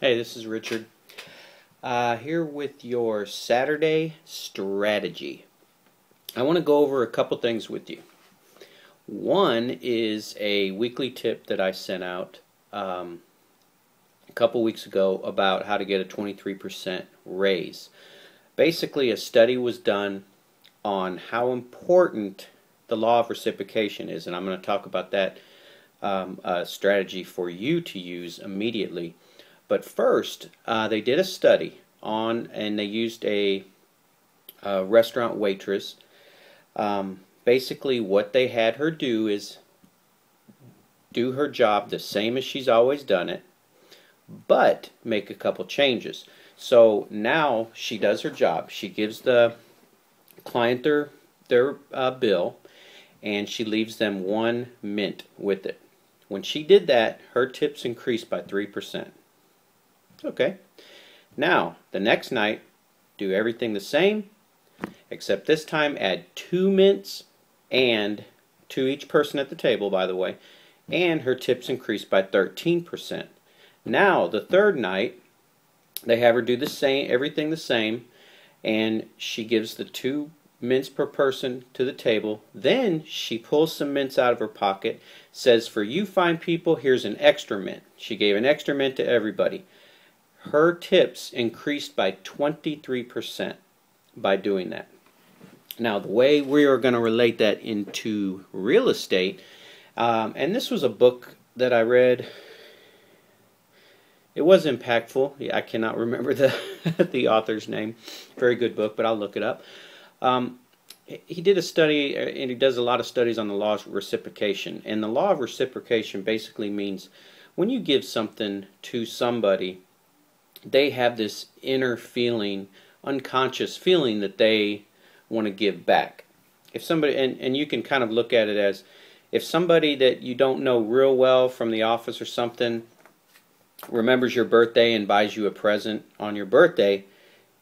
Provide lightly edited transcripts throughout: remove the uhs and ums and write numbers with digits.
Hey, this is Richard. Here with your Saturday strategy. I want to go over a couple things with you. One is a weekly tip that I sent out a couple weeks ago about how to get a 23% raise. Basically, a study was done on how important the law of reciprocation is, and I'm going to talk about that strategy for you to use immediately. But first, they did a study on, and they used a restaurant waitress. Basically, what they had her do is do her job the same as she's always done it, but make a couple changes. So now she does her job. She gives the client their bill, and she leaves them 1 mint with it. When she did that, her tips increased by 3%. Okay. Now, the next night, do everything the same, except this time add 2 mints, and to each person at the table, by the way, and her tips increased by 13%. Now, the third night, they have her do the same, everything the same, and she gives the 2 mints per person to the table. Then she pulls some mints out of her pocket, says, "For you fine people, here's an extra mint." She gave an extra mint to everybody. Her tips increased by 23% by doing that. Now, the way we are going to relate that into real estate, and this was a book that I read. It was impactful. I cannot remember the author's name. Very good book, but I'll look it up. He did a study, and he does a lot of studies on the law of reciprocation. And the law of reciprocation basically means when you give something to somebody, they have this inner feeling, unconscious feeling that they want to give back. If somebody, and you can kind of look at it as, if somebody that you don't know real well from the office or something remembers your birthday and buys you a present on your birthday,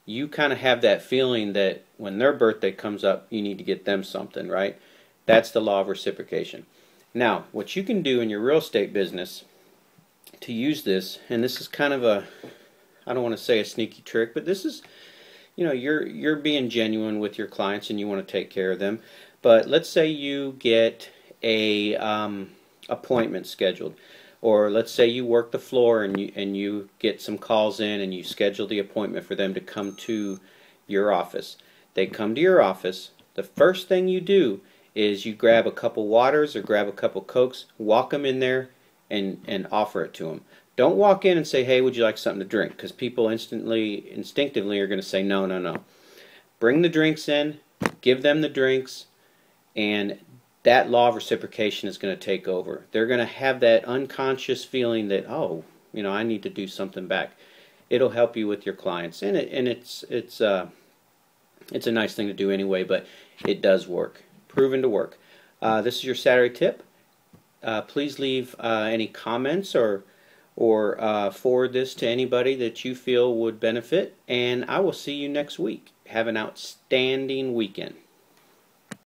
you kind of have that feeling that when their birthday comes up, you need to get them something, right? That's the law of reciprocation. Now, what you can do in your real estate business to use this, and this is kind of a, I don't want to say a sneaky trick, but this is, you're being genuine with your clients and you want to take care of them. But let's say you get a appointment scheduled, or let's say you work the floor and you get some calls in and you schedule the appointment for them to come to your office. They come to your office. The first thing you do is you grab a couple waters or grab a couple Cokes, walk them in there, and offer it to them. Don't walk in and say, "Hey, would you like something to drink?" Because people instinctively are going to say, "No, no, no." Bring the drinks in, give them the drinks, and that law of reciprocation is going to take over. They're going to have that unconscious feeling that, oh, I need to do something back. It'll help you with your clients, and it's a nice thing to do anyway, but it does work. Proven to work. This is your Saturday tip. Please leave any comments or forward this to anybody that you feel would benefit, and I will see you next week. Have an outstanding weekend.